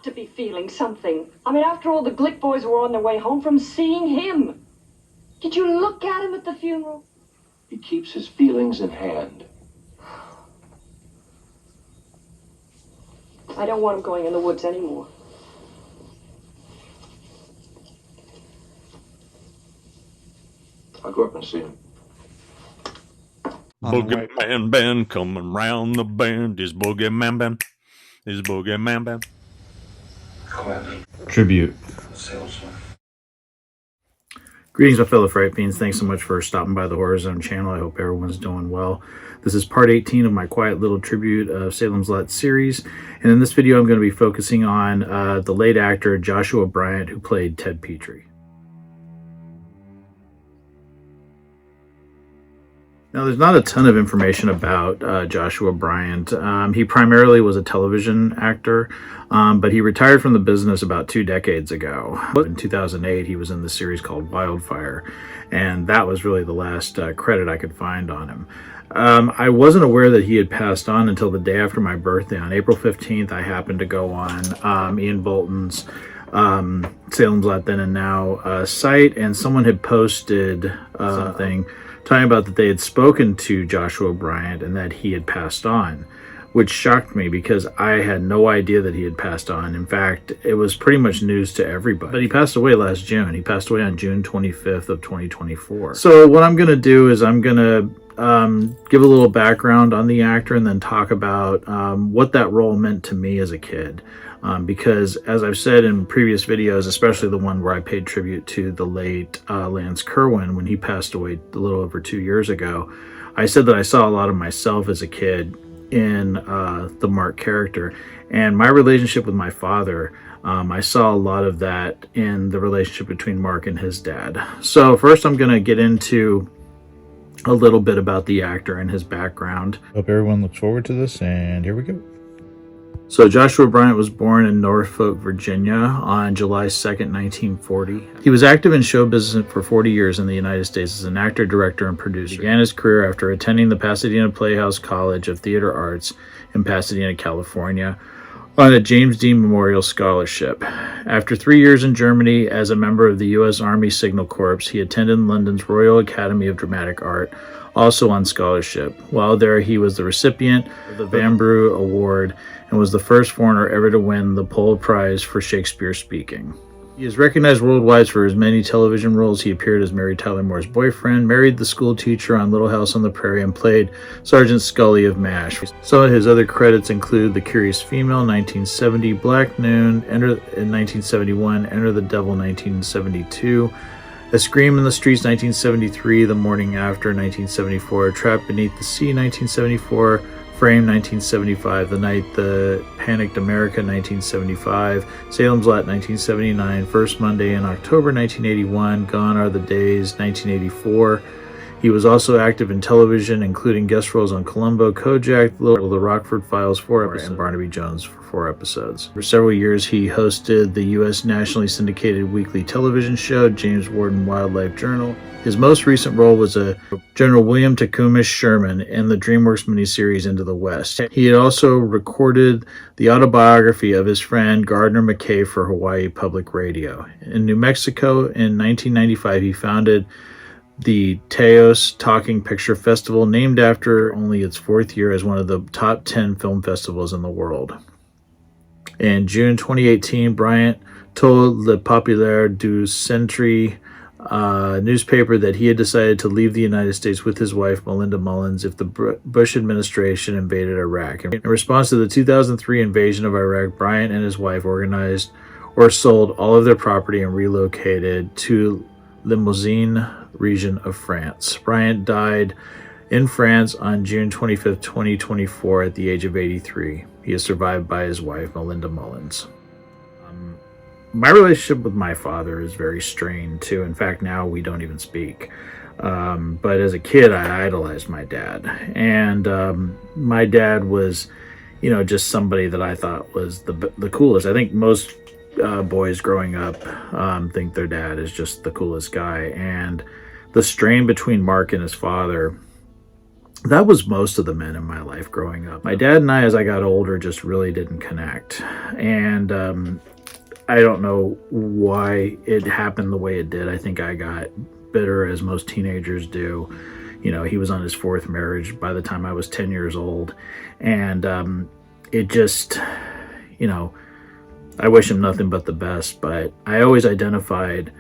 got to be feeling something. I mean, after all, the Glick boys were on their way home from seeing him. Did you look at him at the funeral? He keeps his feelings in hand. I don't want him going in the woods anymore. I'll go up and see him. Boogeyman band coming round the bend. Is Boogeyman band. Is Boogeyman band. Tribute. Greetings, my fellow Fright Fiends. Thanks so much for stopping by the Horror Zone channel. I hope everyone's doing well. This is part 18 of my quiet little tribute of Salem's Lot series. And in this video, I'm going to be focusing on the late actor Joshua Bryant, who played Ted Petrie. Now, there's not a ton of information about Joshua Bryant. He primarily was a television actor, but he retired from the business about 2 decades ago. In 2008, he was in the series called Wildfire, and that was really the last credit I could find on him. I wasn't aware that he had passed on until the day after my birthday. On April 15th, I happened to go on Ian Bolton's Salem's Lot Then and Now site, and someone had posted something talking about that they had spoken to Joshua Bryant and that he had passed on, which shocked me because I had no idea that he had passed on. In fact, it was pretty much news to everybody. But he passed away last June. He passed away on June 25th of 2024. So what I'm going to do is I'm going to give a little background on the actor and then talk about what that role meant to me as a kid. Because as I've said in previous videos, especially the one where I paid tribute to the late Lance Kerwin when he passed away a little over 2 years ago, I said that I saw a lot of myself as a kid in the Mark character. And my relationship with my father, I saw a lot of that in the relationship between Mark and his dad. So first I'm going to get into a little bit about the actor and his background. Hope everyone looks forward to this, and here we go. So Joshua Bryant was born in Norfolk, Virginia on July 2nd, 1940. He was active in show business for 40 years in the United States as an actor, director, and producer. He began his career after attending the Pasadena Playhouse College of Theater Arts in Pasadena, California, on a James Dean Memorial Scholarship. After 3 years in Germany as a member of the U.S. Army Signal Corps, he attended London's Royal Academy of Dramatic Art, also on scholarship. While there, he was the recipient of the Vanbrugh Award and was the first foreigner ever to win the Pole Prize for Shakespeare speaking. He is recognized worldwide for his many television roles. He appeared as Mary Tyler Moore's boyfriend, married the school teacher on Little House on the Prairie, and played Sergeant Scully of MASH. Some of his other credits include The Curious Female, 1970, Black Noon, Enter in 1971, Enter the Devil, 1972, A Scream in the Streets, 1973, The Morning After, 1974, Trapped Beneath the Sea, 1974, Frame, 1975, The Night the Panicked America, 1975, Salem's Lot, 1979, First Monday in October, 1981, Gone Are the Days, 1984. He was also active in television, including guest roles on Columbo, Kojak, The Rockford Files, 4 episodes, and Barnaby Jones for 4 episodes. For several years, he hosted the U.S. nationally syndicated weekly television show, James Warden Wildlife Journal. His most recent role was a General William Tecumseh Sherman in the DreamWorks miniseries Into the West. He had also recorded the autobiography of his friend Gardner McKay for Hawaii Public Radio. In New Mexico in 1995, he founded the Teos Talking Picture Festival, named after only its 4th year as one of the top 10 film festivals in the world. In June 2018, Bryant told Le Populaire du Centre newspaper that he had decided to leave the United States with his wife, Melinda Mullins, if the Bush administration invaded Iraq. In response to the 2003 invasion of Iraq, Bryant and his wife organized or sold all of their property and relocated to Limousin region of France. Bryant died in France on June 25th, 2024 at the age of 83. He is survived by his wife, Melinda Mullins. My relationship with my father is very strained too. In fact, now we don't even speak. But as a kid, I idolized my dad. And my dad was, just somebody that I thought was the coolest. I think most boys growing up think their dad is just the coolest guy. And the strain between Mark and his father that was most of the men in my life growing up. My dad and I, as I got older, just really didn't connect. And I don't know why it happened the way it did. I think I got bitter, as most teenagers do. You know, he was on his fourth marriage by the time I was 10 years old. And it just, you know, I wish him nothing but the best. But I always identified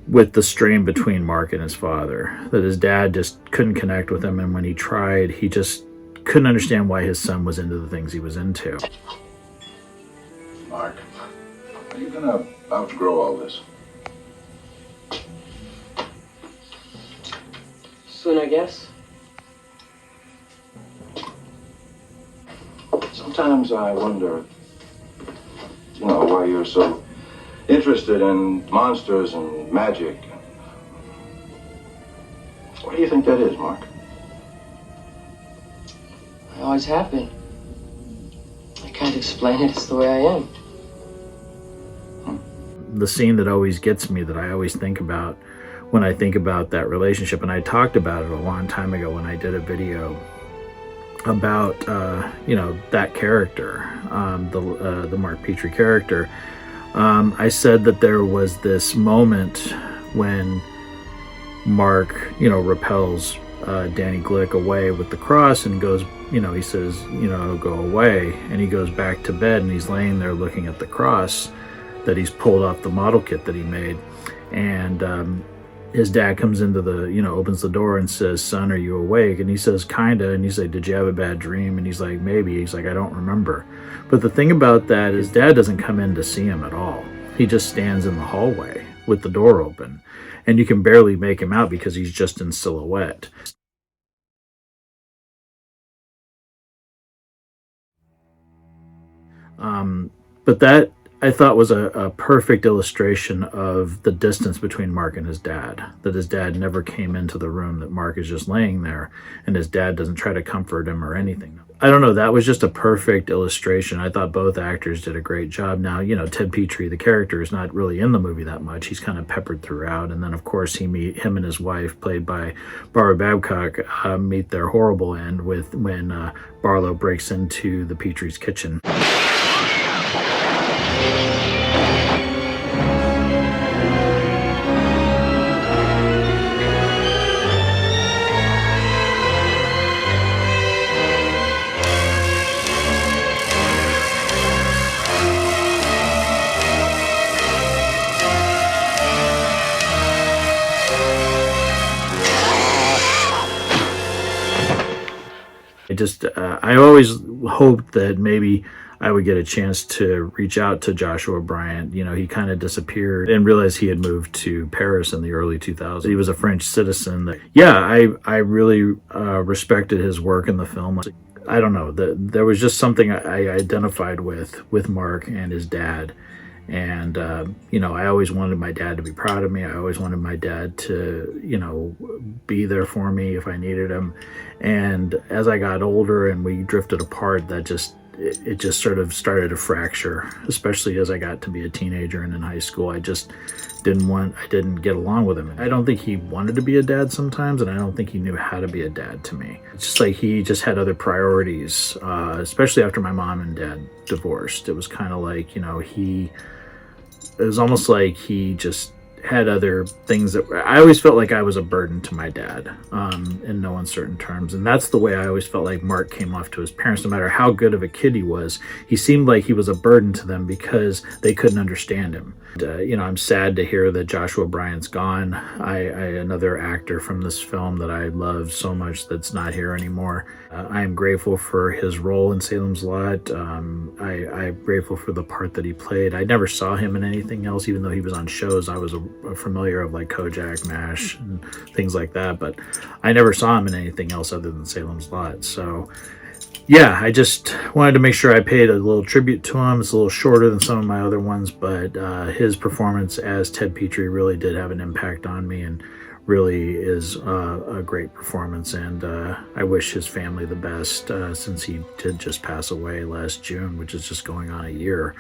with the strain between Mark and his father, that his dad just couldn't connect with him. And when he tried, he just couldn't understand why his son was into the things he was into. Mark, are you gonna outgrow all this? Soon, I guess. Sometimes I wonder, why you're so interested in monsters and magic. Why do you think that is, Mark? I always have been. I can't explain it. It's the way I am. The scene that always gets me, that I always think about when I think about that relationship, and I talked about it a long time ago when I did a video about that character, the Mark Petrie character. I said that there was this moment when Mark, repels Danny Glick away with the cross and goes, he says, go away. And he goes back to bed and he's laying there looking at the cross that he's pulled off the model kit that he made. And his dad comes into opens the door and says, "Son, are you awake?" And he says, "Kinda." And he's like, "Did you have a bad dream?" And he's like, "Maybe." He's like, "I don't remember." But the thing about that is Dad doesn't come in to see him at all. He just stands in the hallway with the door open. And you can barely make him out because he's just in silhouette. But that, I thought, was a perfect illustration of the distance between Mark and his dad. That his dad never came into the room, that Mark is just laying there, and his dad doesn't try to comfort him or anything. I don't know, that was just a perfect illustration. I thought both actors did a great job. Now, Ted Petrie, the character, is not really in the movie that much. He's kind of peppered throughout. And then, of course, him and his wife, played by Barbara Babcock, meet their horrible end when Barlow breaks into the Petrie's kitchen. I always hoped that maybe I would get a chance to reach out to Joshua Bryant. He kind of disappeared and realized he had moved to Paris in the early 2000s. He was a French citizen. I really respected his work in the film. I don't know, there was just something I identified with Mark and his dad. And, I always wanted my dad to be proud of me. I always wanted my dad to, be there for me if I needed him. And as I got older and we drifted apart, it just sort of started to fracture, especially as I got to be a teenager and in high school. I just didn't get along with him. I don't think he wanted to be a dad sometimes, and I don't think he knew how to be a dad to me. It's just like he just had other priorities, especially after my mom and dad divorced. It was kind of like, it was almost like he just had other things that I always felt like I was a burden to my dad, in no uncertain terms. And that's the way I always felt like Mark came off to his parents. No matter how good of a kid he was, he seemed like he was a burden to them because they couldn't understand him. I'm sad to hear that Joshua Bryant's gone. Another actor from this film that I love so much that's not here anymore. I am grateful for his role in Salem's Lot. I'm grateful for the part that he played. I never saw him in anything else, even though he was on shows. I was familiar of like Kojak, MASH, and things like that, but I never saw him in anything else other than Salem's Lot. So yeah, I just wanted to make sure I paid a little tribute to him. It's a little shorter than some of my other ones, but his performance as Ted Petrie really did have an impact on me, and really is a great performance. And I wish his family the best, since he did just pass away last June, which is just going on a year.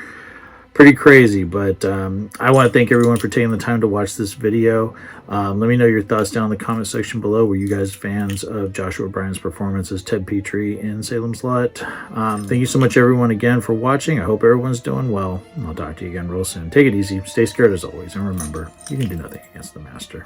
pretty crazy. But I want to thank everyone for taking the time to watch this video. Let me know your thoughts down in the comment section below. Were you guys fans of Joshua Bryant's performance as Ted Petrie in Salem's Lot? Thank you so much, everyone, again for watching. I hope everyone's doing well. I'll talk to you again real soon. Take it easy. Stay scared as always. And remember, you can do nothing against the master.